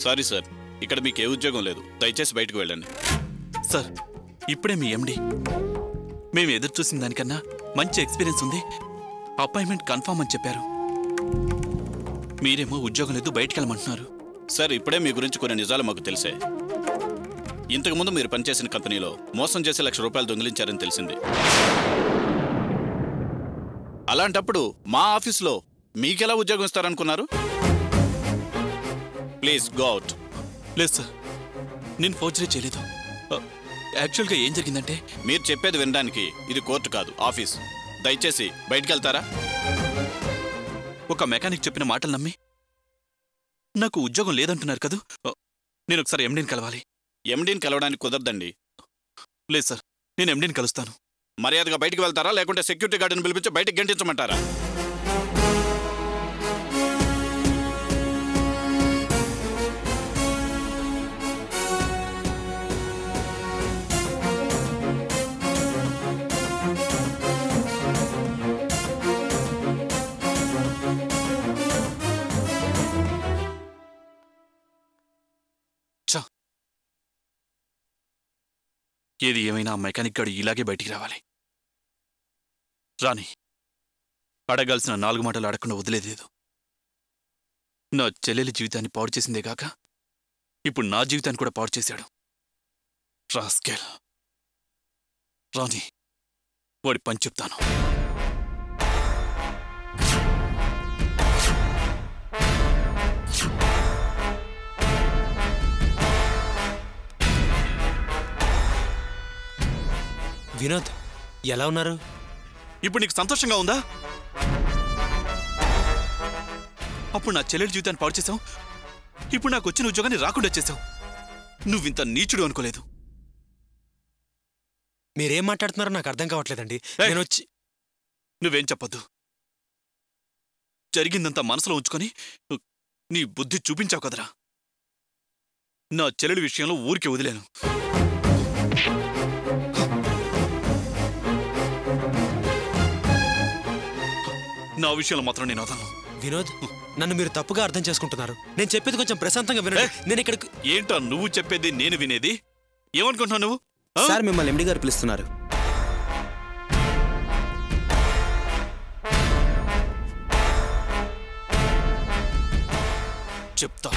Sorry sir, ఇక్కడ మీకు ఏ ఉద్యోగం లేదు, దయచేసి బయటకు వెళ్ళండి. సార్, ఇప్పుడే మీ ఎండి మేము ఎదురు చూసిన దానికన్నా మంచి ఎక్స్పీరియన్స్ ఉంది, అపాయింట్మెంట్ కన్ఫర్మ్ అని చెప్పారు. మీరేమో ఉద్యోగం లేదు, బయటికి వెళ్ళమంటున్నారు. సార్, ఇప్పుడే మీ గురించి కొన్ని నిజాలు మాకు తెలిసే. ఇంతకుముందు మీరు పనిచేసిన కంపెనీలో మోసం చేసి ₹1,00,000 దొంగిలించారని తెలిసింది. అలాంటప్పుడు మా ఆఫీస్లో మీకెలా ఉద్యోగం ఇస్తారనుకున్నారు? Please go out. లేదు సార్, నేను ఫోర్జరీ చేయలేదు. యాక్చువల్గా ఏం జరిగిందంటే, మీరు చెప్పేది వినడానికి ఇది కోర్టు కాదు, ఆఫీస్. దయచేసి బయటికి వెళ్తారా? ఒక మెకానిక్ చెప్పిన మాటలు నమ్మి నాకు ఉద్యోగం లేదంటున్నారు కదా. నేను ఒకసారి ఎండీని కలవాలి. ఎండీని కలవడానికి కుదరదండి. లేదు సార్, నేను ఎండీని కలుస్తాను. మర్యాదగా బయటికి వెళ్తారా, లేకుంటే సెక్యూరిటీ గార్డుని పిలిపించి బయటికి గంటించమంటారా? ఏది ఏమైనా మెకానిక్ గాడు ఇలాగే బయటికి రావాలి. రాని అడగాల్సిన 4 మాటలు అడగకుండా వదిలేదేదు. నా చెల్లెలి జీవితాన్ని పాడు చేసిందే కాక ఇప్పుడు నా జీవితాన్ని కూడా పాడు చేశాడు. రాస్కెల్. రాని వాడి పని చెప్తాను. వినోద్, ఎలా ఉన్నారు? ఇప్పుడు నీకు సంతోషంగా ఉందా? అప్పుడు నా చెల్లెలి జీవితాన్ని పాడు చేశావు, ఇప్పుడు నాకు వచ్చిన ఉద్యోగాన్ని రాకుండా చేశావు. నువ్వింత నీచుడు అనుకోలేదు. మీరేం మాట్లాడుతున్నారో నాకు అర్థం కావట్లేదండి. నేను వచ్చి నువ్వేం చెప్పొద్దు. జరిగిందంతా మనసులో ఉంచుకొని నీ బుద్ధి చూపించావు కదరా. నా చెల్లెలి విషయంలో ఊరికే వదిలేను. నా విషయంలో మాత్రం నేను వదలను. వినోద్, నన్ను మీరు తప్పుగా అర్థం చేసుకుంటున్నారు. నేను చెప్పేది కొంచెం ప్రశాంతంగా వినండి. నేను ఇక్కడికి ఏంటో నువ్వు చెప్పేది నేను వినేది? ఏమనుకుంటున్నావు నువ్వు? సార్, మిమ్మల్ని ఎండి గారు పిలుస్తున్నారు. చెప్తా.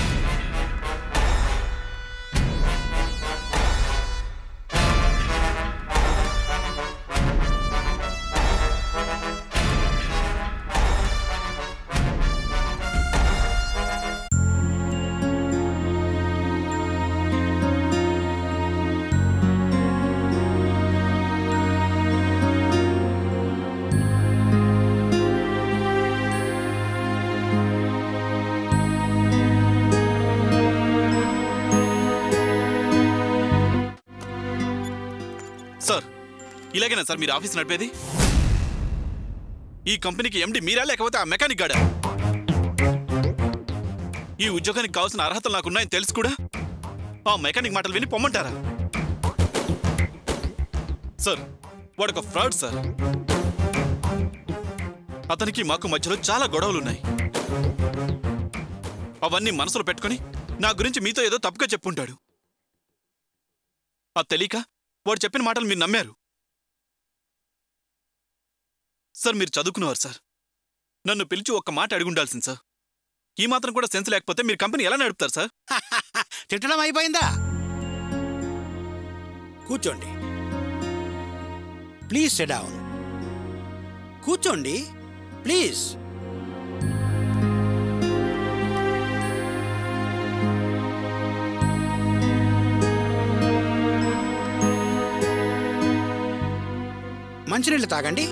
సార్, ఇలాగేనా సార్ మీరు ఆఫీస్ నడిపేది? ఈ కంపెనీకి ఎండి మీరా, లేకపోతే ఆ మెకానిక్ గాడా? ఈ ఉద్యోగానికి కావాల్సిన అర్హతలు నాకున్నాయని తెలుసు కూడా ఆ మెకానిక్ మాటలు విని పొమ్మంటారా? సార్, వాడొక ఫ్రాడ్ సార్. అతనికి మాకు మధ్యలో చాలా గొడవలున్నాయి. అవన్నీ మనసులో పెట్టుకొని నా గురించి మీతో ఏదో తప్పుగా చెప్పుంటాడు. అది తెలియక వాడు చెప్పిన మాటలు మీరు నమ్మారు. సార్, మీరు చదువుకునేవారు సార్. నన్ను పిలిచి ఒక్క మాట అడుగుండాల్సింది సార్. ఈ మాత్రం కూడా సెన్స్ లేకపోతే మీరు కంపెనీ ఎలా నడుపుతారు సార్? తిట్టడం అయిపోయిందా? కూర్చోండి. Please SIT down. కూర్చోండి ప్లీజ్. మంచినీళ్ళు తాగండి.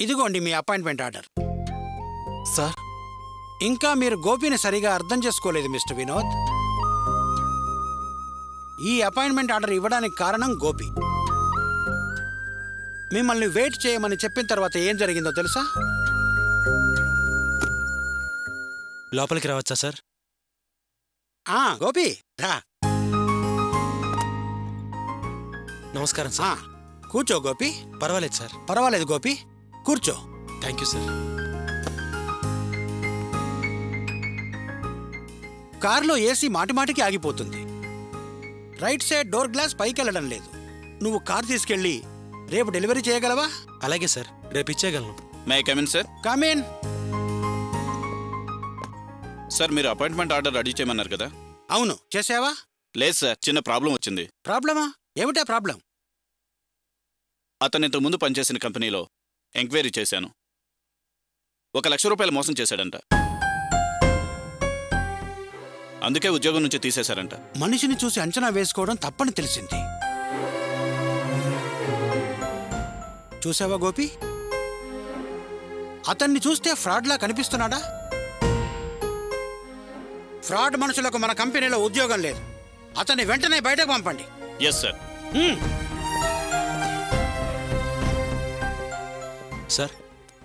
ఇదిగోండి మీ అపాయింట్మెంట్ ఆర్డర్. సార్, ఇంకా మీరు గోపిని సరిగా అర్థం చేసుకోలేదు మిస్టర్ వినోద్. ఈ అపాయింట్మెంట్ ఆర్డర్ ఇవ్వడానికి కారణం గోపి. మిమ్మల్ని వెయిట్ చేయమని చెప్పిన తర్వాత ఏం జరిగిందో తెలుసా? లోపలికి రావచ్చా సార్? గోపి రా. నమస్కారం సార్. కూర్చో గోపి. పర్వాలేదు సార్. పర్వాలేదు గోపి, కూర్చో. Thank you sir. కారులో ఏసీ మాటిమాటికి ఆగిపోతుంది. రైట్ సైడ్ డోర్ గ్లాస్ పైకి వెళ్ళడం లేదు. నువ్వు కారు తీసుకెళ్ళి రేపు డెలివరీ చేయగలవా? అలాగే సార్, రేపు ఇచ్చేయగలను. May I come in sir? Come in. Sir మీరు అపాయింట్మెంట్ ఆర్డర్ రెడీ చేయమన్నారు కదా? అవును, చేసావా? లేదు సార్, చిన్న ప్రాబ్లం వచ్చింది. ప్రాబ్లమా? ఏమిటా ప్రాబ్లం? అతను ఇంతకు ముందు పనిచేసిన కంపెనీలో ఎంక్వైరీ చేశాను. 1,00,000 రూపాయలు మోసం చేశాడంట. అందుకే ఉద్యోగం నుంచి తీసేశారంట. మనిషిని చూసి అంచనా వేసుకోవడం తప్పని తెలిసింది. చూసావా గోపి, అతన్ని చూస్తే ఫ్రాడ్లా కనిపిస్తున్నాడా? ఫ్రాడ్ మనుషులకు మన కంపెనీలో ఉద్యోగం లేదు. అతన్ని వెంటనే బయటకు పంపండి. Yes sir. సార్,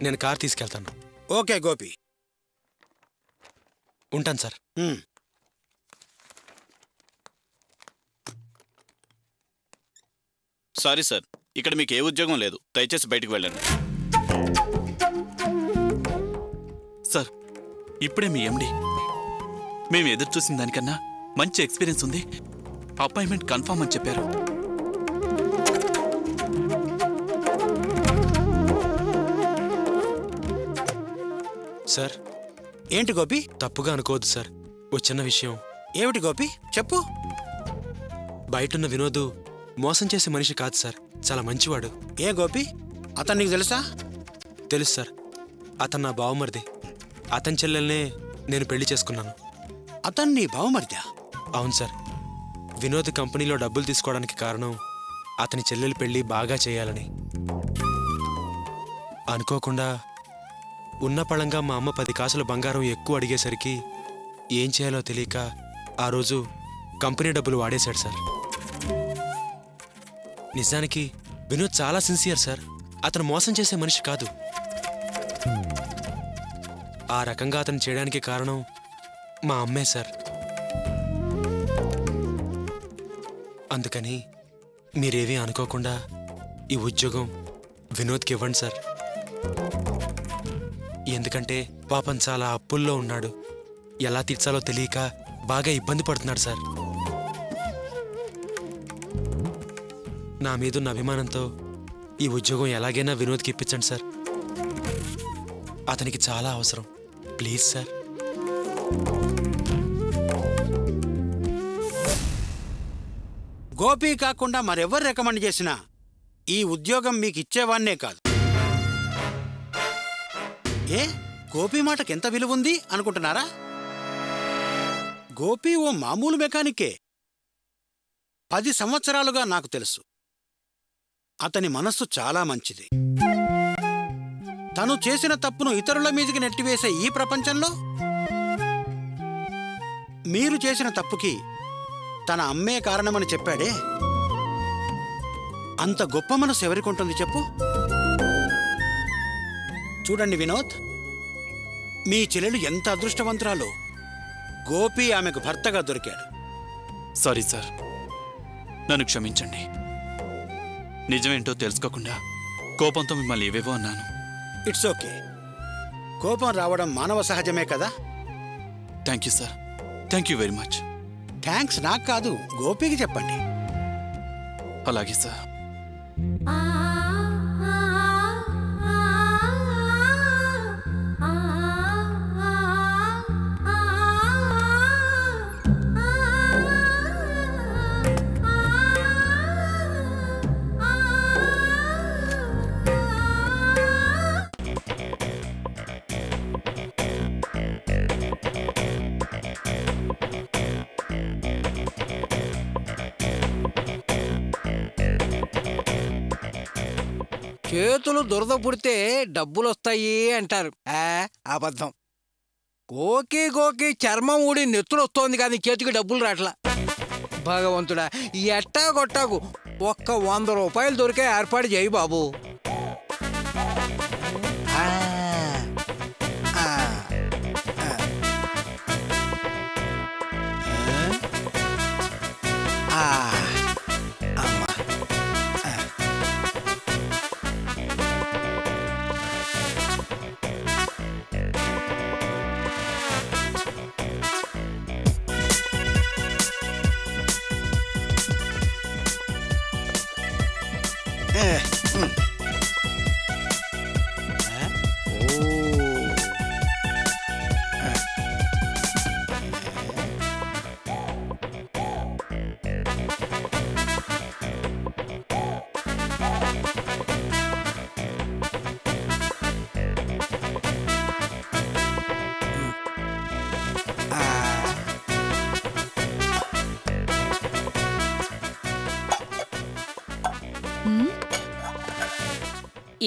నేను కార్ తీసుకెళ్తాను. ఓకే గోపి, ఉంటాను సార్. సారీ సార్, ఇక్కడ మీకు ఏ ఉద్యోగం లేదు. దయచేసి బయటకు వెళ్ళండి. సార్, ఇప్పుడే మీ ఎండి మేము ఎదురు చూసిన దానికన్నా మంచి ఎక్స్పీరియన్స్ ఉంది, అపాయింట్మెంట్ కన్ఫర్మ్ అని చెప్పారు. సార్, ఏంటి గోపి? తప్పుగా అనుకోవద్దు సార్, ఓ చిన్న విషయం. ఏమిటి గోపి, చెప్పు. బయటున్న వినోద్ మోసం చేసే మనిషి కాదు సార్, చాలా మంచివాడు. ఏ గోపి, అతను నీకు తెలుసా? తెలుసు సార్, అతను నా బావమరిది. అతని చెల్లెల్నే నేను పెళ్లి చేసుకున్నాను. అతను నీ బావమరిదా? అవును సార్. వినోద్ కంపెనీలో డబ్బులు తీసుకోవడానికి కారణం అతని చెల్లెలి పెళ్లి బాగా చేయాలని. అనుకోకుండా ఉన్న పళంగా మా అమ్మ 10 కాసుల బంగారం ఎక్కువ అడిగేసరికి ఏం చేయాలో తెలియక ఆ రోజు కంపెనీ డబ్బులు వాడేశాడు సార్. నిజానికి వినోద్ చాలా సిన్సియర్ సార్, అతను మోసం చేసే మనిషి కాదు. ఆ రకంగా అతను చేయడానికి కారణం మా అమ్మే సార్. అందుకని మీరేమీ అనుకోకుండా ఈ ఉద్యోగం వినోద్కి ఇవ్వండి సార్. ఎందుకంటే పాపం చాలా అప్పుల్లో ఉన్నాడు, ఎలా తీర్చాలో తెలియక బాగా ఇబ్బంది పడుతున్నాడు సార్. నా మీదున్న అభిమానంతో ఈ ఉద్యోగం ఎలాగైనా వినోద్కి ఇప్పించండి సార్. అతనికి చాలా అవసరం, ప్లీజ్ సార్. గోపి కాకుండా మరెవరు రికమెండ్ చేసినా ఈ ఉద్యోగం మీకు ఇచ్చేవాన్నే కాదు. ఏ, గోపి మాటకి ఎంత విలువ ఉంది అనుకుంటున్నారా? గోపి ఓ మామూలు మెకానికే. 10 సంవత్సరాలుగా నాకు తెలుసు. అతని మనస్సు చాలా మంచిది. తను చేసిన తప్పును ఇతరుల మీదకి నెట్టివేసే ఈ ప్రపంచంలో మీరు చేసిన తప్పుకి తన అమ్మే కారణమని చెప్పాడే, అంత గొప్ప మనసు ఎవరికుంటుంది చెప్పు? చూడండి వినోద్, మీ చెల్లెలు ఎంత అదృష్టవంతురాలో. గోపి ఆమెకు భర్తగా దొరికాడు. సారీ సార్, నన్ను క్షమించండి. నిజమేంటో తెలుసుకోకుండా కోపంతో మిమ్మల్ని ఏవేవో అన్నాను. It's okay. కోపం రావడం మానవ సహజమే కదా. Thank you sir, thank you very much. Thanks నాకు కాదు, గోపికి చెప్పండి. అలాగే సార్. చేతులు దురద పుడితే డబ్బులొస్తాయి అంటారు. అబద్ధం. గోకి చర్మం ఊడి నెత్తులొస్తోంది కానీ చేతికి డబ్బులు రాట్లా. భగవంతుడా, ఎట్టా కొట్టాకు ఒక్క 100 రూపాయలు దొరికే ఏర్పాటు చేయి బాబు.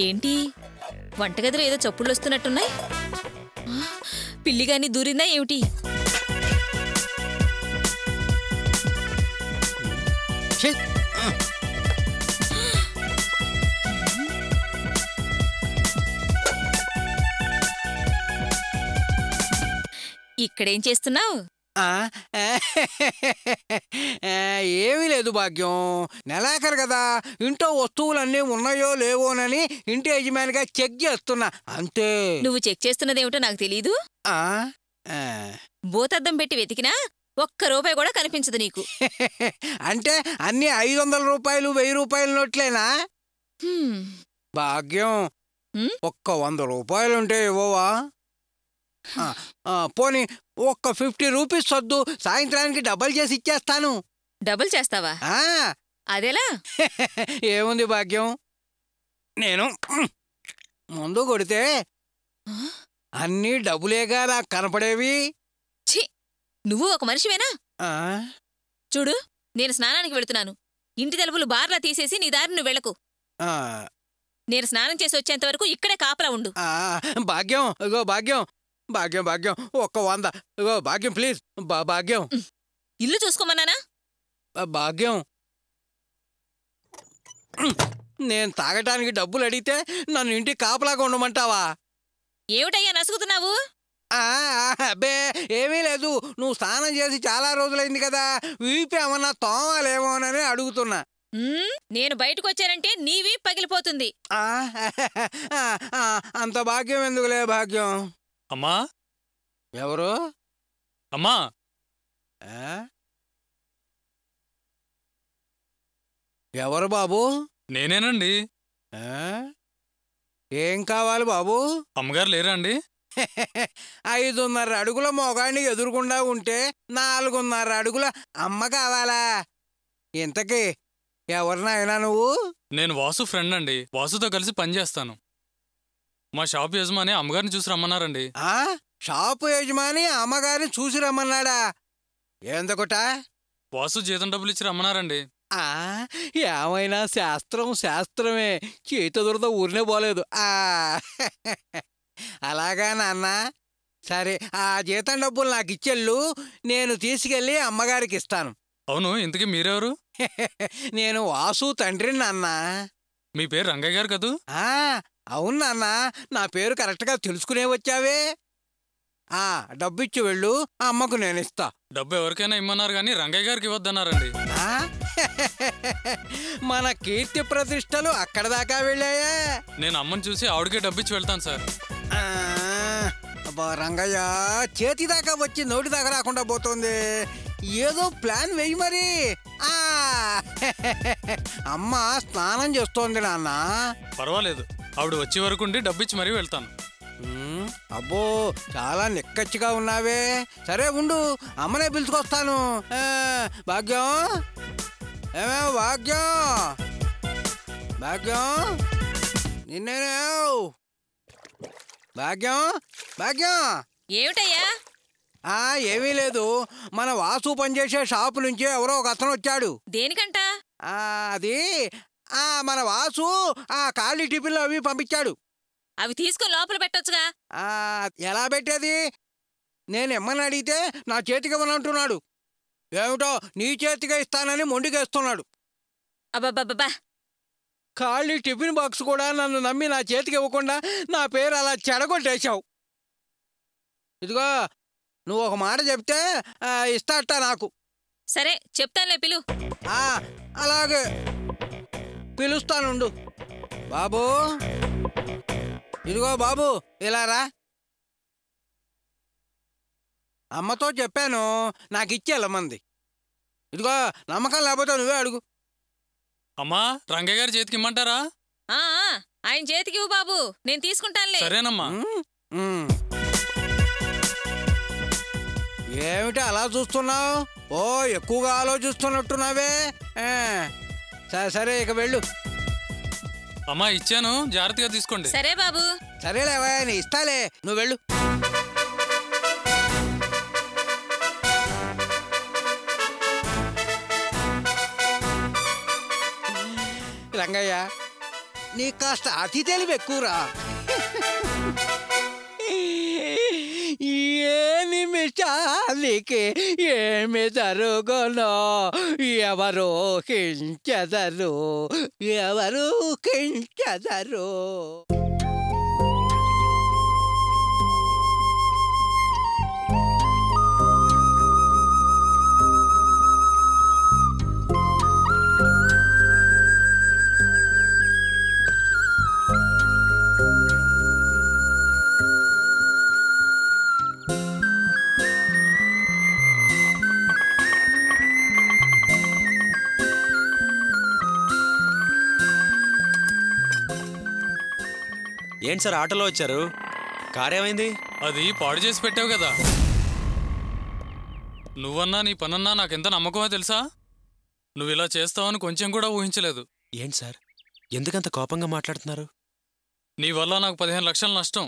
ఏంటి వంటగదిలో ఏదో చప్పుళ్ళు వస్తున్నట్టున్నాయి? పిల్లిగాని దూరిందా ఏమిటి? ఇక్కడేం చేస్తున్నావు? ఏమీ లేదు భాగ్యం, నెలాఖరు కదా, ఇంట్లో వస్తువులన్నీ ఉన్నాయో లేవోనని ఇంటి యజమానిగా చెక్ చేస్తున్నా అంతే. నువ్వు చెక్ చేస్తున్నదేమిటో నాకు తెలీదు. భూతద్దం పెట్టి వెతికినా ₹1 కూడా కనిపించదు నీకు. అంటే అన్ని 500 రూపాయలు 1000 రూపాయల నోట్లేనా? భాగ్యం, ఒక్క 100 రూపాయలుంటే ఇవ్వవా? పోనీ ఒక్క 50 రూపీస్ వద్దు, సాయంత్రానికి డబల్ చేసి ఇచ్చేస్తాను. డబుల్ చేస్తావా? అదేలా? ఏముంది భాగ్యం, నేను ముందు కొడితే అన్నీ డబ్బులేగా నాకు కనపడేవి. ఛీ, నువ్వు ఒక మనిషివేనా? చూడు, నేను స్నానానికి వెళుతున్నాను. ఇంటి తలుపులు బార్లా తీసేసి నీ దారి నువ్వు వెళ్ళకు. నేను స్నానం చేసి వచ్చేంత వరకు ఇక్కడే కాపలా ఉండు. భాగ్యం, ఇగో భాగ్యం, భాగ్యం భాగ్యం, ఒక్క 100 ఇగో భాగ్యం, ప్లీజ్ భాగ్యం. ఇల్లు చూసుకోమన్నానా? భాగ్యం, నేను తాగటానికి డబ్బులు అడిగితే నన్ను ఇంటికి కాపలాగా ఉండమంటావా? ఏమిటయ్యా నసుగుతున్నావు? అబ్బే ఏమీ లేదు, నువ్వు స్నానం చేసి చాలా రోజులైంది కదా, వీపి ఏమన్నా తోమాలేమోనని అడుగుతున్నా. నేను బయటకు వచ్చానంటే నీవి పగిలిపోతుంది. అంత భాగ్యం ఎందుకులే భాగ్యం. అమ్మా, ఎవరు? అమ్మా, ఎవరు బాబు? నేనేనండి. ఏం కావాలి బాబు? అమ్మగారు లేరా అండి? 5.5 అడుగుల మొగాడిని ఎదురుకుండా ఉంటే 4.5 అడుగుల అమ్మ కావాలా? ఇంతకీ ఎవరినైనా నువ్వు? నేను వాసు ఫ్రెండ్ అండి. వాసుతో కలిసి పనిచేస్తాను. మా షాప్ యజమాని అమ్మగారిని చూసి రమ్మన్నారండి. షాపు యజమాని అమ్మగారిని చూసి రమ్మన్నాడా? ఎందుకుట? వాసు జీతం డబ్బులు ఇచ్చి రమ్మన్నారండి. ఏమైనా శాస్త్రం శాస్త్రమే, చేతదురద ఊరినే పోలేదు. అలాగా నాన్న, సరే ఆ జీతం డబ్బులు నాకు ఇచ్చెళ్ళు, నేను తీసుకెళ్ళి అమ్మగారికి ఇస్తాను. అవును, ఇంతకీ మీరెవరు? నేను వాసు తండ్రిని నాన్న. మీ పేరు రంగయ్య గారు కదూ? అవును నాన్న, నా పేరు కరెక్ట్గా తెలుసుకునే వచ్చావే. డబ్బు ఇచ్చి వెళ్ళు, అమ్మకు నేను ఇస్తా. డబ్బు ఎవరికైనా ఇమ్మన్నారు కానీ రంగయ్య గారికి ఇవ్వద్దన్నారండి. మన కీర్తి ప్రతిష్టలు అక్కడ దాకా వెళ్ళాయా? నేను అమ్మని చూసి ఆవిడకే డబ్బు ఇచ్చి వెళ్తాను సార్. అబ్బా రంగయ్య, చేతి దాకా వచ్చి నోటి దాకా రాకుండా పోతుంది. ఏదో ప్లాన్ వెయ్యి మరి. అమ్మ స్నానం చేస్తోంది నాన్న. పర్వాలేదు, ఆవిడ వచ్చే వరకు ఉండి డబ్బు ఇచ్చి మరీ వెళ్తాను. అబ్బో, చాలా నిక్కచ్చిగా ఉన్నావే. సరే ఉండు, అమ్మనే పిలుచుకొస్తాను. భాగ్యం, ఏమేమో భాగ్యం, భాగ్యం, నిన్నేనే భాగ్యం, భాగ్యం. ఏమిటయ్యా? ఏమీ లేదు, మన వాసు పనిచేసే షాపు నుంచి ఎవరో ఒక అతను వచ్చాడు. దేనికంట? అది మన వాసు ఖాళీ టిఫిన్లు అవి పంపించాడు. అవి తీసుకొని లోపల పెట్టొచ్చుగా. ఎలా పెట్టేది? నేను ఇమ్మని అడిగితే నా చేతికి ఇవ్వనంటున్నాడు. ఏమిటో నీ చేతిగా ఇస్తానని మొండికేస్తున్నాడు. అబ్బబ్బబ్బా, ఖాళీ టిఫిన్ బాక్స్ కూడా నన్ను నమ్మి నా చేతికి ఇవ్వకుండా నా పేరు అలా చెడగొట్టేశావు. ఇదిగో, నువ్వు ఒక మాట చెప్తే ఇస్తాట నాకు. సరే చెప్తానులే, పిలు. అలాగే పిలుస్తానుండు. బాబూ, ఇదిగో బాబు, ఇలా రా. అమ్మతో చెప్పాను నాకు ఇచ్చేళ్ళమంది. ఇదిగో, నమ్మకం లేకపోతే నువ్వే అడుగు. అమ్మా రంగయ్య గారి చేతికి ఇమ్మంటారా? ఆ ఆయన చేతికి ఇవ్వు బాబు, నేను తీసుకుంటానులే. సరేనమ్మా. ఏమిటి అలా చూస్తున్నావు? ఓ ఎక్కువగా ఆలోచిస్తున్నట్టున్నావే. సరే ఇక వెళ్ళు. అమ్మా ఇచ్చాను, జాగ్రత్తగా తీసుకోండి. సరే బాబు. సరేలేవా, నీ ఇస్తాలే, నువ్వు వెళ్ళు. రంగయ్య, నీ కాస్త అతి తెలివి ఎక్కువరా. ఏ నిమిషానికి ఏమి జరుగునో ఎవరు కించెదరు, ఎవరు కించెదరు. ఏంటి సార్ ఆటోలో వచ్చారు? కార్ ఏమైంది? అది పాడు చేసి పెట్టావు కదా. నువ్వన్నా నీ పనన్నా నాకెంత నమ్మకమో తెలుసా? నువ్వు ఇలా చేస్తావని కొంచెం కూడా ఊహించలేదు. ఏంటి సార్ ఎందుకంత కోపంగా మాట్లాడుతున్నారు? నీ వల్ల నాకు 15 లక్షల నష్టం.